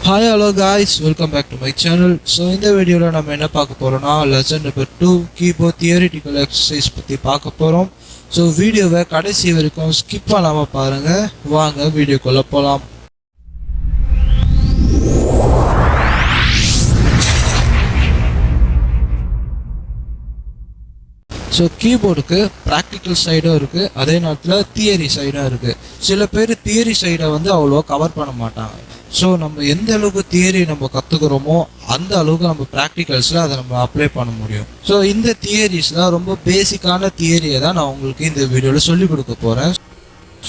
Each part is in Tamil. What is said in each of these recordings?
Hi hello guys, welcome back to my channel. So இந்த வீடியோல நம்ம என்ன பார்க்க போறோம்னா lesson number 2 keyboard theoretical exercise பத்தி பார்க்க போறோம். So வீடியோவை கடைசி வரைக்கும் ஸ்கிப் பண்ணாம பாருங்க. வாங்க வீடியோக்குள்ள போலாம். ஸோ கீபோர்டுக்கு ப்ராக்டிக்கல் சைடும் இருக்குது, அதே நேரத்தில் தியரி சைடும் இருக்குது. சில பேர் தியரி சைடை அவ்வளோவா கவர் பண்ண மாட்டாங்க. ஸோ நம்ம எந்த அளவுக்கு தியரி நம்ம கற்றுக்குறோமோ அந்த அளவுக்கு நம்ம ப்ராக்டிகல்ஸில் அதை நம்ம அப்ளை பண்ண முடியும். ஸோ இந்த தியரிஸ்லாம் ரொம்ப பேசிக்கான தியரியை தான் நான் உங்களுக்கு இந்த வீடியோவில் சொல்லிக் கொடுக்க போகிறேன்.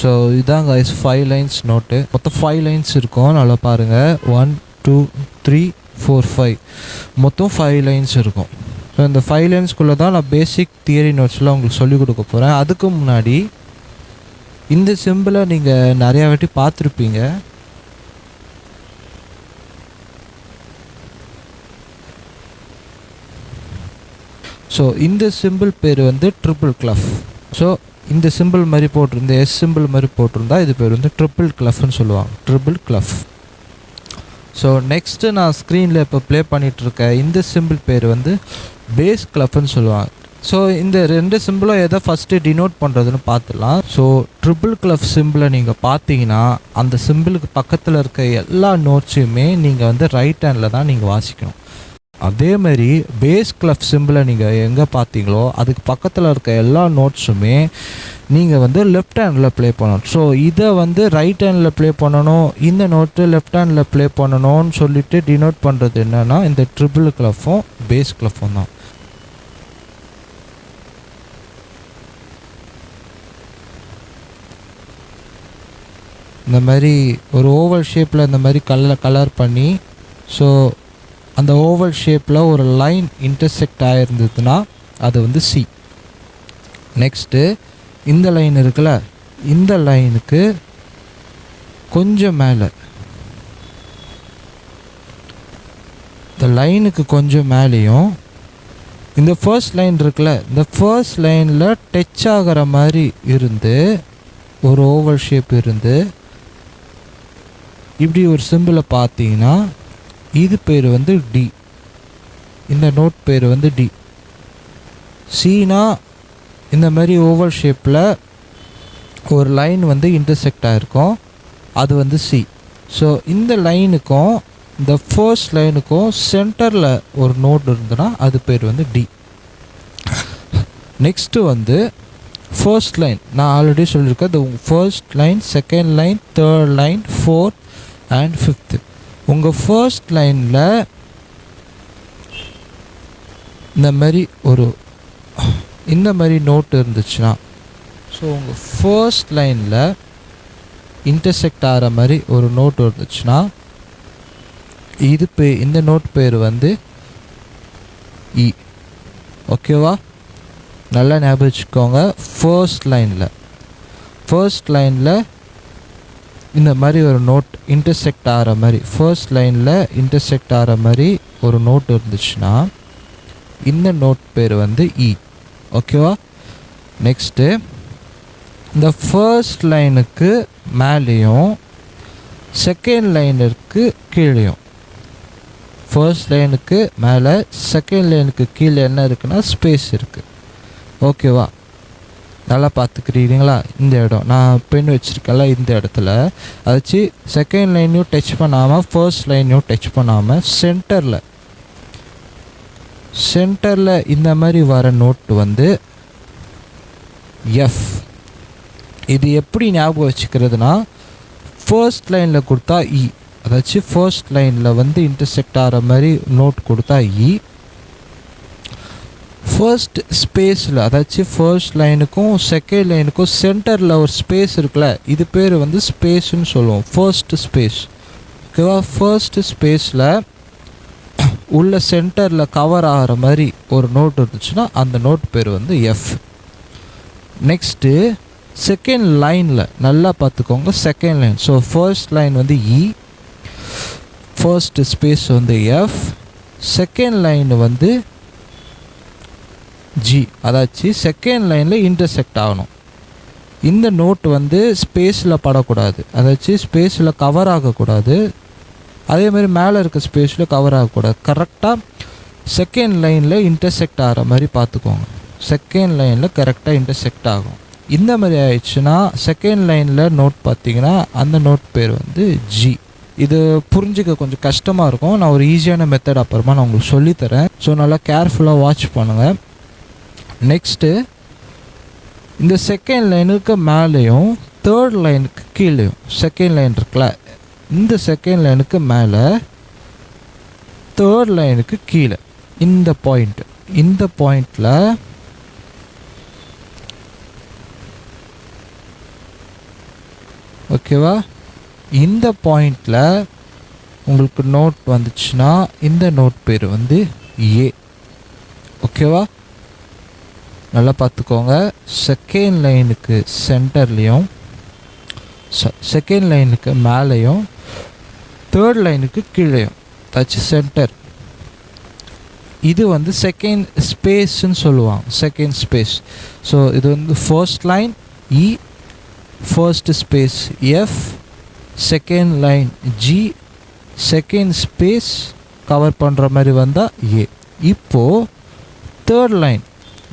ஸோ இதாங்க 5 லைன்ஸ் நோட்டு, மொத்தம் 5 லைன்ஸ் இருக்கும். நல்லா பாருங்கள், 1 2 3 4 5 மொத்தம் 5 லைன்ஸ் இருக்கும். ஸோ இந்த 5 லைன்ஸ்குள்ளே தான் நான் பேசிக் தியரி நோட்ஸ்லாம் உங்களுக்கு சொல்லிக் கொடுக்க போகிறேன். அதுக்கு முன்னாடி இந்த சிம்பிளை நீங்கள் நிறையா வாட்டி பார்த்துருப்பீங்க. ஸோ இந்த சிம்பிள் பேர் ட்ரிபிள் கிளஃப். ஸோ இந்த சிம்பிள் மாதிரி போட்டிருந்த எஸ் சிம்பிள் மாதிரி போட்டிருந்தா இது பேர் ட்ரிபிள் கிளஃப்னு சொல்லுவாங்க, ட்ரிபிள் கிளஃப். ஸோ நெக்ஸ்ட்டு நான் ஸ்க்ரீனில் இப்போ ப்ளே பண்ணிகிட்ருக்க இந்த சிம்பிள் பேர் பேஸ் கிளஃப்னு சொல்லுவாங்க. ஸோ இந்த 2 சிம்பிளும் எதை ஃபஸ்ட்டு டினோட் பண்ணுறதுன்னு பார்த்துடலாம். ஸோ ட்ரிபிள் கிளஃப் சிம்பிளை நீங்கள் பார்த்தீங்கன்னா அந்த சிம்பிளுக்கு பக்கத்தில் இருக்க எல்லா நோட்ஸையுமே நீங்கள் ரைட் ஹேண்டில் தான் நீங்கள் வாசிக்கணும். அதேமாதிரி பேஸ் கிளஃப் சிம்பிளை நீங்கள் எங்கே பார்த்தீங்களோ அதுக்கு பக்கத்தில் இருக்க எல்லா நோட்ஸுமே நீங்கள் லெஃப்ட் ஹேண்டில் ப்ளே பண்ணணும். ஸோ இதை ரைட் ஹேண்டில் ப்ளே பண்ணணும், இந்த நோட்டு லெஃப்ட் ஹேண்டில் ப்ளே பண்ணணும்னு சொல்லிட்டு டினோட் பண்ணுறது என்னென்னா இந்த ட்ரிபிள் கிளஃபும் பேஸ் கிளஃபும் தான். இந்த மாதிரி ஒரு ஓவல் ஷேப்பில் இந்த மாதிரி கலர் பண்ணி, ஸோ அந்த ஓவல் ஷேப்பில் ஒரு லைன் இன்டர்செக்ட் ஆகிருந்ததுன்னா அது சி. நெக்ஸ்ட்டு இந்த லைன் இருக்குல்ல, இந்த லைனுக்கு கொஞ்சம் மேலே, இந்த லைனுக்கு கொஞ்சம் மேலேயும் இந்த ஃபர்ஸ்ட் லைன் இருக்குல்ல, இந்த ஃபர்ஸ்ட் லைனில் டச் ஆகிற மாதிரி இருந்து ஒரு ஓவல் ஷேப் இருந்து இப்படி ஒரு சிம்பிளை பார்த்தீங்கன்னா இது பேர் டி. இந்த நோட் பேர் டி. சீனா இந்த மாதிரி ஓவல் ஷேப்பில் ஒரு லைன் இன்டர்செக்ட் ஆகிருக்கும், அது சி. ஸோ இந்த லைனுக்கும் இந்த ஃபர்ஸ்ட் லைனுக்கும் சென்டரில் ஒரு நோட் இருந்ததுன்னா அது பேர் டி. நெக்ஸ்ட்டு ஃபர்ஸ்ட் லைன் நான் ஆல்ரெடி சொல்லியிருக்கேன். இந்த first line, second line, third line, fourth and fifth. உங்கள் ஃபர்ஸ்ட் லைனில் இந்த மாதிரி நோட் இருந்துச்சுன்னா, ஸோ உங்கள் ஃபர்ஸ்ட் லைனில் இன்டர்செக்ட் ஆகிற மாதிரி ஒரு நோட் இருந்துச்சுன்னா இந்த நோட் பேர் இ. ஓகேவா? நல்லா ஞாபகம் வச்சுக்கோங்க. ஃபர்ஸ்ட் லைனில் இந்த மாதிரி ஒரு நோட் இன்டர்செக்ட் ஆகிற மாதிரி, ஃபர்ஸ்ட் லைனில் இன்டர்செக்ட் ஆகிற மாதிரி ஒரு நோட் இருந்துச்சுன்னா இந்த நோட் பேர் இ. ஓகேவா? நெக்ஸ்ட்டு இந்த ஃபர்ஸ்ட் லைனுக்கு மேலேயும் செகண்ட் லைனுக்கு கீழேயும், ஃபர்ஸ்ட் லைனுக்கு மேலே செகண்ட் லைனுக்கு கீழே என்ன இருக்குன்னா ஸ்பேஸ் இருக்குது. ஓகேவா? நல்லா பார்த்துக்கிறீங்களா? இந்த இடம் நான் பென் வச்சுருக்கேன்ல, இந்த இடத்துல அதாச்சு செகண்ட் லைனையும் டச் பண்ணாமல் ஃபர்ஸ்ட் லைனையும் டச் பண்ணாமல் சென்டரில் இந்த மாதிரி வர நோட்டு எஃப். இது எப்படி ஞாபகம் வச்சுக்கிறதுனா, ஃபர்ஸ்ட் லைனில் கொடுத்தா இ, அதாச்சும் ஃபர்ஸ்ட் லைனில் இன்டர்செக்ட் ஆகிற மாதிரி நோட் கொடுத்தா இ. ஃபர்ஸ்ட் ஸ்பேஸில், அதாச்சும் ஃபர்ஸ்ட் லைனுக்கும் செகண்ட் லைனுக்கும் சென்டரில் ஒரு ஸ்பேஸ் இருக்குல்ல, இது பேர் ஸ்பேஸ்ன்னு சொல்லுவோம், ஃபர்ஸ்ட் ஸ்பேஸ். ஓகேவா? ஃபர்ஸ்ட் ஸ்பேஸில் உள்ள சென்டரில் கவர் ஆகிற மாதிரி ஒரு நோட் இருந்துச்சுன்னா அந்த நோட் பேர் எஃப். நெக்ஸ்ட்டு செகண்ட் லைனில் நல்லா பார்த்துக்கோங்க, second line. So first line E, first space F, second line G, அதாச்சு செகண்ட் லைனில் இன்டர்செக்ட் ஆகணும். இந்த நோட் ஸ்பேஸில் படக்கூடாது, அதாச்சும் ஸ்பேஸில் கவர் ஆகக்கூடாது. அதே மாதிரி மேலே இருக்க ஸ்பேஸில் கவர் ஆகக்கூடாது. கரெக்டாக செகண்ட் லைனில் இன்டர்செக்ட் ஆகிற மாதிரி பார்த்துக்கோங்க. செகண்ட் லைனில் கரெக்டாக இன்டர்செக்ட் ஆகும். இந்த மாதிரி ஆயிடுச்சுன்னா செகண்ட் லைனில் நோட் பார்த்தீங்கன்னா அந்த நோட் பேர் வந்து ஜி. இது புரிஞ்சிக்க கொஞ்சம் கஷ்டமாக இருக்கும். நான் ஒரு ஈஸியான மெத்தட் அப்புறமா நான் உங்களுக்கு சொல்லித்தரேன். ஸோ நல்லா கேர்ஃபுல்லாக வாட்ச் பண்ணுங்கள். நெக்ஸ்ட்டு இந்த செகண்ட் லைனுக்கு மேலேயும் தேர்ட் லைனுக்கு கீழேயும் செகண்ட் லைன் இருக்குல்ல, இந்த செகண்ட் லைனுக்கு மேலே தேர்ட் லைனுக்கு கீழே இந்த பாயிண்டில் ஓகேவா, இந்த பாயிண்டில் உங்களுக்கு நோட் வந்துச்சுன்னா இந்த நோட் பேர் வந்து ஏ. ஓகேவா, நல்லா பார்த்துக்கோங்க. செகண்ட் லைனுக்கு சென்டர்லேயும் செகண்ட் லைனுக்கு மேலேயும் தேர்ட் லைனுக்கு கீழேயும் தச்சு சென்டர். இது வந்து செகண்ட் ஸ்பேஸ்ன்னு சொல்லுவாங்க, செகண்ட் ஸ்பேஸ். ஸோ இது வந்து first line E, first space F, second line G, second space cover பண்ணுற மாதிரி வந்தால் ஏ. இப்போது தேர்ட் லைன்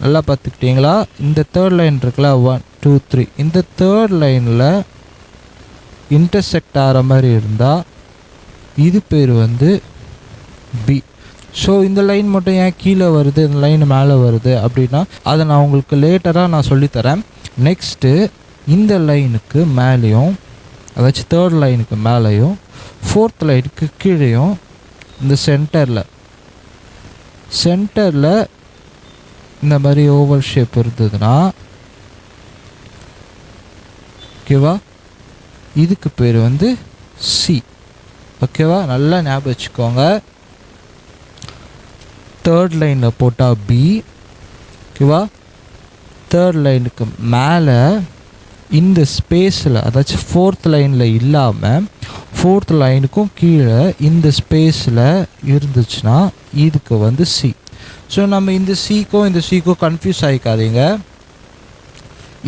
நல்லா பார்த்துக்கிட்டிங்களா, இந்த தேர்ட் லைன் இருக்குல்ல 1 2 3, இந்த தேர்ட் லைனில் இன்டர்செக்ட் ஆகிற மாதிரி இருந்தால் இது பேர் வந்து பி. ஸோ இந்த லைன் மட்டும் ஏன் கீழே வருது, இந்த லைன் மேலே வருது அப்படின்னா அதை நான் உங்களுக்கு லேட்டராக நான் சொல்லித்தரேன். நெக்ஸ்ட்டு இந்த லைனுக்கு மேலேயும், அதாச்சும் தேர்ட் லைனுக்கு மேலேயும் ஃபோர்த் லைனுக்கு கீழேயும் இந்த சென்டரில் இந்த மாதிரி ஓவல் ஷேப் இருந்ததுன்னா ஓகேவா, இதுக்கு பேர் வந்து சி. ஓகேவா, நல்லா ஞாபகம் வச்சுக்கோங்க. தேர்ட் லைனில் போட்டால் பி. ஓகேவா, தேர்ட் லைனுக்கு மேலே இந்த ஸ்பேஸில், அதாச்சும் ஃபோர்த் லைனில் இல்லாமல் ஃபோர்த் லைனுக்கும் கீழே இந்த ஸ்பேஸில் இருந்துச்சுன்னா இதுக்கு வந்து சி. ஸோ நம்ம இந்த சிக்கும் கன்ஃபியூஸ் ஆகிக்காதீங்க.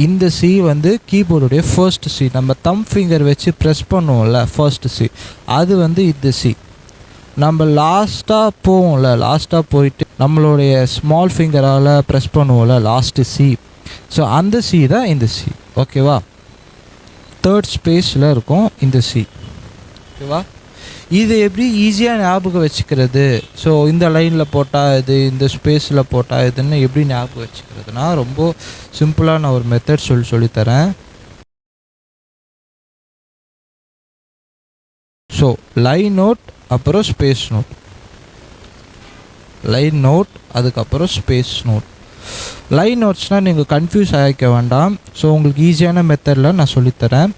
இந்த சி வந்து கீபோர்டுடைய ஃபர்ஸ்ட் சி, நம்ம தம் ஃபிங்கர் வச்சு ப்ரெஸ் பண்ணுவோம்ல ஃபர்ஸ்ட் சி, அது வந்து இந்த சி. நம்ம லாஸ்ட்டாக போவோம்ல, லாஸ்ட்டாக போயிட்டு நம்மளுடைய ஸ்மால் ஃபிங்கரால் ப்ரெஸ் பண்ணுவோம்ல லாஸ்ட்டு சி, ஸோ அந்த சி தான் இந்த சி. ஓகேவா, தேர்ட் ஸ்பேஸில் இருக்கும் இந்த சி. ஓகேவா, இது எப்படி ஈஸியாக ஞாபகம் வச்சுக்கிறது, ஸோ இந்த லைனில் போட்டால் இது, இந்த ஸ்பேஸில் போட்டால் இதுன்னு எப்படி ஞாபகம் வச்சுக்கிறதுனா ரொம்ப சிம்பிளாக நான் ஒரு மெத்தட் சொல்லித்தரேன். ஸோ லைன் நோட் அப்புறம் ஸ்பேஸ் நோட், லைன் நோட் அதுக்கப்புறம் ஸ்பேஸ் நோட். லைன் நோட்ஸ்னால் நீங்கள் கன்ஃபியூஸ் ஆகிக்க வேண்டாம். ஸோ உங்களுக்கு ஈஸியான மெத்தடில் நான் சொல்லித்தரேன்.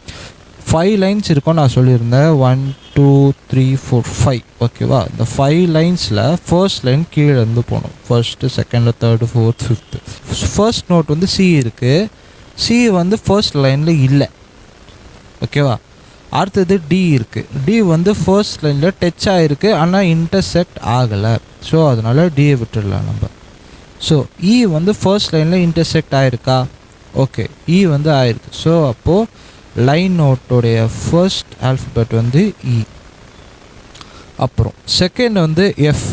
5 லைன்ஸ் இருக்கும் நான் சொல்லியிருந்தேன், 1 2 3 4 5. ஓகேவா, இந்த 5 லைன்ஸில் ஃபர்ஸ்ட் லைன் கீழே இருந்து போகணும். First, second, third, fourth, fifth. First note வந்து சி இருக்குது, சி வந்து ஃபர்ஸ்ட் லைனில் இல்லை. ஓகேவா, அடுத்தது டி இருக்குது, டி வந்து ஃபர்ஸ்ட் லைனில் டச் ஆகிருக்கு ஆனால் இன்டர்செக்ட் ஆகலை. ஸோ அதனால் டியை விட்டுடலாம் நம்ம. ஸோ இ வந்து ஃபர்ஸ்ட் லைனில் இன்டர்செக்ட் ஆகிருக்கா, ஓகே, இ வந்து ஆயிருக்கு. ஸோ அப்போது லைன் நோட்டோடைய ஃபர்ஸ்ட் ஆல்ஃபபெட் வந்து இ. அப்புறம் செகண்ட் வந்து எஃப்.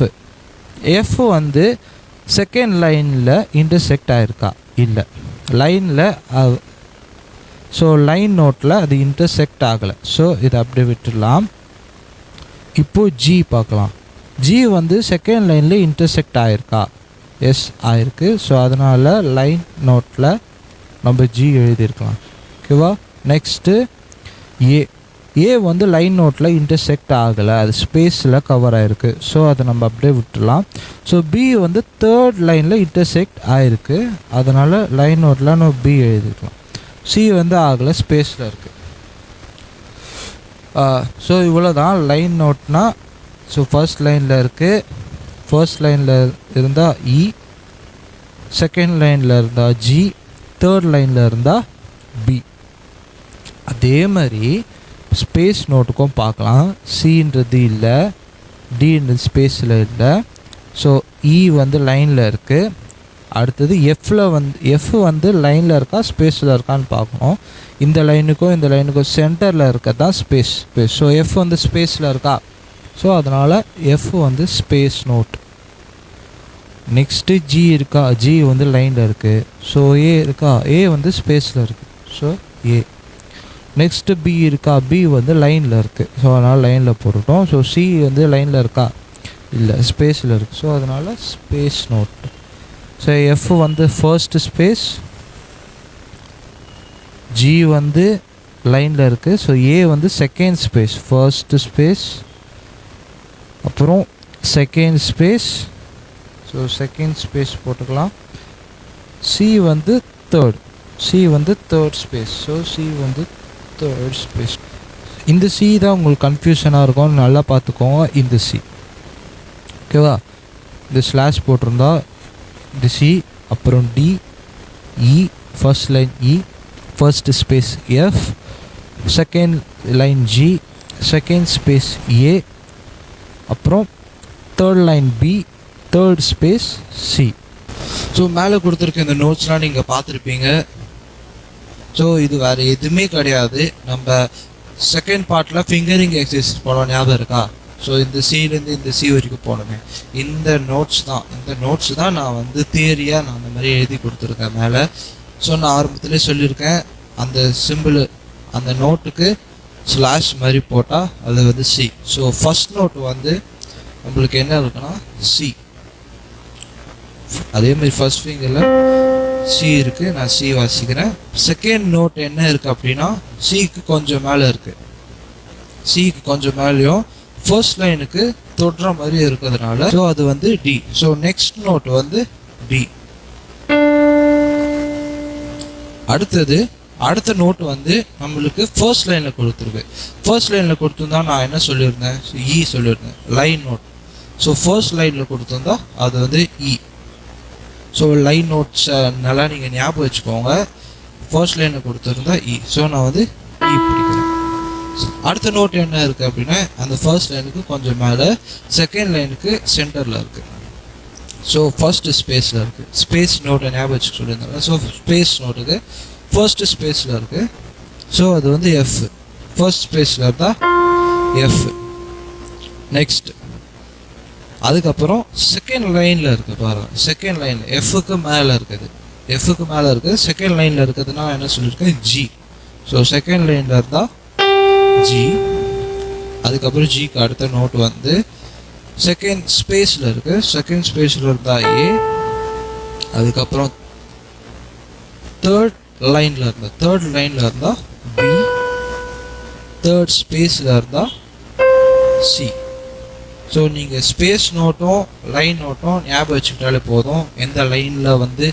எஃப் வந்து செகண்ட் லைனில் இன்டர்செக்ட் ஆகிருக்கா, இல்லை, லைனில். ஸோ லைன் நோட்டில் அது இன்டர்செக்ட் ஆகலை. ஸோ இதை அப்படியே விட்டுடலாம். இப்போது ஜி பார்க்கலாம். ஜி வந்து செகண்ட் லைனில் இன்டர்செக்ட் ஆகிருக்கா, எஸ் ஆகிருக்கு. ஸோ அதனால் லைன் நோட்டில் நம்ம ஜி எழுதியிருக்கலாம். ஓகேவா, நெக்ஸ்ட்டு ஏ. ஏ வந்து லைன் நோட்டில் இன்டர்செக்ட் ஆகலை, அது ஸ்பேஸில் கவர் ஆகிருக்கு. ஸோ அதை நம்ம அப்படியே விட்டுடலாம். ஸோ பி வந்து தேர்ட் லைனில் இன்டர்செக்ட் ஆகிருக்கு, அதனால் லைன் நோட்டில் நம்ம பி எழுதிக்கலாம். சி வந்து ஆகலை, ஸ்பேஸில் இருக்குது. ஸோ இவ்வளோ தான் லைன் நோட்னா. ஸோ ஃபர்ஸ்ட் லைனில் இருக்குது, ஃபர்ஸ்ட் லைனில் இருந்தால் இ, செகண்ட் லைனில் இருந்தால் ஜி, தேர்ட் லைனில் இருந்தால் பி. அதே மாதிரி ஸ்பேஸ் நோட்டுக்கும் பார்க்கலாம். சின்றது இல்லை, டின்றது ஸ்பேஸில் இல்லை. ஸோ இ வந்து லைனில் இருக்குது. அடுத்தது எஃப் வந்து லைனில் இருக்கா ஸ்பேஸில் இருக்கான்னு பார்க்கணும். இந்த லைனுக்கும் சென்டரில் இருக்க தான் ஸ்பேஸ். ஸோ எஃப் வந்து ஸ்பேஸில் இருக்கா, ஸோ அதனால் எஃப் வந்து ஸ்பேஸ் நோட். நெக்ஸ்ட்டு ஜி இருக்கா, ஜி வந்து லைனில் இருக்குது. ஸோ ஏ இருக்கா, ஏ வந்து ஸ்பேஸில் இருக்குது. ஸோ ஏ. நெக்ஸ்ட்டு பி இருக்கா, பி வந்து லைனில் இருக்குது. ஸோ அதனால் லைனில் போட்டுட்டோம். ஸோ சி வந்து லைனில் இருக்கா, இல்லை ஸ்பேஸில் இருக்குது. ஸோ அதனால் ஸ்பேஸ் நோட். ஸோ எஃப் வந்து ஃபர்ஸ்ட் ஸ்பேஸ், ஜி வந்து லைனில் இருக்குது. ஸோ ஏ வந்து செகண்ட் ஸ்பேஸ், ஃபர்ஸ்ட் ஸ்பேஸ், அப்புறம் second space. So second space போட்டுக்கலாம். சி வந்து தேர்ட், சி வந்து தேர்ட் ஸ்பேஸ். ஸோ சி வந்து தேர்ட் ஸ்பேஸ். இந்த சி தான் உங்களுக்கு கன்ஃபியூஷனாக இருக்கும், நல்லா பார்த்துக்கோங்க. இந்த சி ஓகேவா, இந்த ஸ்லாஷ் போட்டிருந்தா இந்த சி, அப்புறம் D, E, first line E, first space F, second line G, second space A, அப்புறம் third line B, third space C. So மேலே கொடுத்துருக்க இந்த நோட்ஸ்லாம் நீங்கள் பார்த்துருப்பீங்க. ஸோ இது வேறு எதுவுமே கிடையாது. நம்ம செகண்ட் பார்ட்டில் ஃபிங்கரிங் எக்ஸசைஸ் போனோம், ஞாபகம் இருக்கா? ஸோ இந்த சிலேருந்து இந்த சி வரைக்கும் போனோமே, இந்த நோட்ஸ் தான் நான் வந்து தியரியாக நான் அந்த மாதிரி எழுதி கொடுத்துருக்கேன் மேலே. ஸோ நான் ஆரம்பத்திலே சொல்லியிருக்கேன், அந்த சிம்பிள் அந்த நோட்டுக்கு ஸ்லாஷ் மாதிரி போட்டால் அது வந்து சி. ஸோ ஃபஸ்ட் நோட்டு வந்து நம்மளுக்கு என்ன இருக்குன்னா சி. அதே மாதிரி ஃபர்ஸ்ட் ஃபிங்கரில் சி இருக்குது, நான் சி வாசிக்கிறேன். செகண்ட் நோட் என்ன இருக்குது அப்படின்னா சிக்கு கொஞ்சம் மேலே இருக்குது, சிக்கு கொஞ்சம் மேலேயும் ஃபர்ஸ்ட் லைனுக்கு தொடுற மாதிரி இருக்கிறதுனால ஸோ அது வந்து டி. ஸோ நெக்ஸ்ட் நோட் வந்து டி. அடுத்த நோட் வந்து நம்மளுக்கு ஃபர்ஸ்ட் லைனில் கொடுத்துருக்கு. ஃபர்ஸ்ட் லைனில் கொடுத்துருந்தா நான் என்ன சொல்லியிருந்தேன், இ சொல்லியிருந்தேன், லைன் நோட். ஸோ ஃபர்ஸ்ட் லைனில் கொடுத்துருந்தா அது வந்து இ. ஸோ லைன் நோட்ஸ் நல்லா நீங்கள் ஞாபகம் வச்சுக்கோங்க. ஃபர்ஸ்ட் லைனில் கொடுத்துருந்தா இ. ஸோ நான் வந்து இ பிடிக்கிறேன். அடுத்த நோட் என்ன இருக்குது அப்படின்னா அந்த ஃபர்ஸ்ட் லைனுக்கு கொஞ்சம் மேலே, செகண்ட் லைனுக்கு சென்டரில் இருக்குது. ஸோ ஃபர்ஸ்ட் ஸ்பேஸில் இருக்குது. ஸ்பேஸ் நோட்டை ஞாபகம் வச்சுக்க சொல்லியிருந்தாங்க. ஸோ ஸ்பேஸ் நோட்டுக்கு ஃபர்ஸ்ட் ஸ்பேஸில் இருக்குது. ஸோ அது வந்து எஃப். ஃபர்ஸ்ட் ஸ்பேஸில் இருந்தால் எஃப். நெக்ஸ்ட் அதுக்கப்புறம் செகண்ட் லைனில் இருக்குது பாருங்கள். செகண்ட் லைனில் எஃப்க்கு மேலே இருக்குது, எஃப்க்கு மேலே இருக்குது. செகண்ட் லைனில் இருக்கிறதுனா என்ன சொல்லியிருக்கேன், ஜி. ஸோ செகண்ட் லைனில் இருந்தால் ஜி. அதுக்கப்புறம் ஜிக்கு அடுத்த நோட் வந்து செகண்ட் ஸ்பேஸில் இருக்குது. செகண்ட் ஸ்பேஸில் இருந்தால் ஏ. அதுக்கப்புறம் தேர்ட் லைனில் இருந்தால் பி. தேர்ட் ஸ்பேஸில் இருந்தால் சி. ஸோ நீங்கள் ஸ்பேஸ் நோட்டும் லைன் நோட்டும் ஞாபகம் வச்சுக்கிட்டாலே போதும். எந்த லைனில் வந்து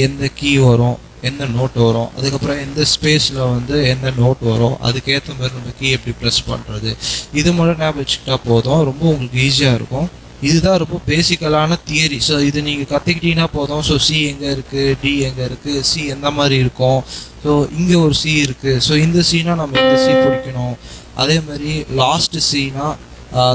எந்த கீ வரும், எந்த நோட் வரும், அதுக்கப்புறம் எந்த ஸ்பேஸில் வந்து எந்த நோட் வரும், அதுக்கேற்ற மாதிரி நம்ம கீ எப்படி ப்ரெஸ் பண்ணுறது, இது மட்டும் ஞாபகம் வச்சுக்கிட்டா போதும். ரொம்ப உங்களுக்கு ஈஸியாக இருக்கும். இதுதான் ரொம்ப பேசிக்கலான தியரி. ஸோ இது நீங்கள் கற்றுக்கிட்டீங்கன்னா போதும். ஸோ சி எங்கே இருக்குது, டி எங்கே இருக்குது, சி எந்த மாதிரி இருக்கும், ஸோ இங்கே ஒரு சி இருக்குது, ஸோ இந்த சீனா நம்ம இந்த சி பிடிக்கணும். அதே மாதிரி லாஸ்ட் சீனா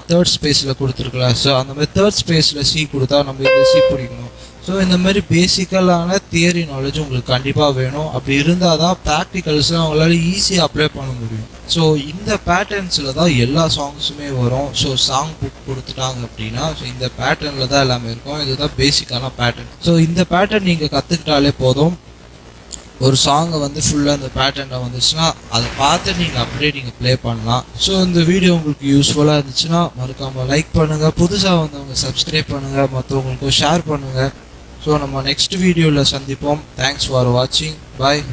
தேர்ட் ஸ்பேஸில் கொடுத்துருக்கலாம். ஸோ அந்த மாதிரி தேர்ட் ஸ்பேஸில் சி கொடுத்தா நம்ம இந்த சி பிடிக்கணும். ஸோ இந்த மாதிரி பேசிக்கலான தியரி நாலேஜ் உங்களுக்கு கண்டிப்பாக வேணும். அப்படி இருந்தால் தான் ப்ராக்டிகல்ஸில் அவங்களால ஈஸியாக அப்ளை பண்ண முடியும். ஸோ இந்த பேட்டர்ன்ஸில் தான் எல்லா சாங்ஸுமே வரும். ஸோ சாங் புக் கொடுத்துட்டாங்க அப்படின்னா ஸோ இந்த பேட்டர்னில் தான் எல்லாமே இருக்கும். இதுதான் பேசிக்கான பேட்டர்ன். ஸோ இந்த பேட்டர்ன் நீங்கள் கற்றுக்கிட்டாலே போதும். ஒரு சாங்கை வந்து ஃபுல்லாக இந்த பேட்டர்னில் வந்துச்சுன்னா அதை பார்த்து நீங்கள் அப்படியே நீங்கள் ப்ளே பண்ணலாம். ஸோ இந்த வீடியோ உங்களுக்கு யூஸ்ஃபுல்லாக இருந்துச்சுன்னா மறக்காமல் லைக் பண்ணுங்கள். புதுசாக வந்தவங்க சப்ஸ்கிரைப் பண்ணுங்கள், மற்றவங்களுக்கும் ஷேர் பண்ணுங்கள். ஸோ நம்ம நெக்ஸ்ட் வீடியோவில் சந்திப்போம். தேங்க்ஸ் ஃபார் வாட்சிங். பாய்.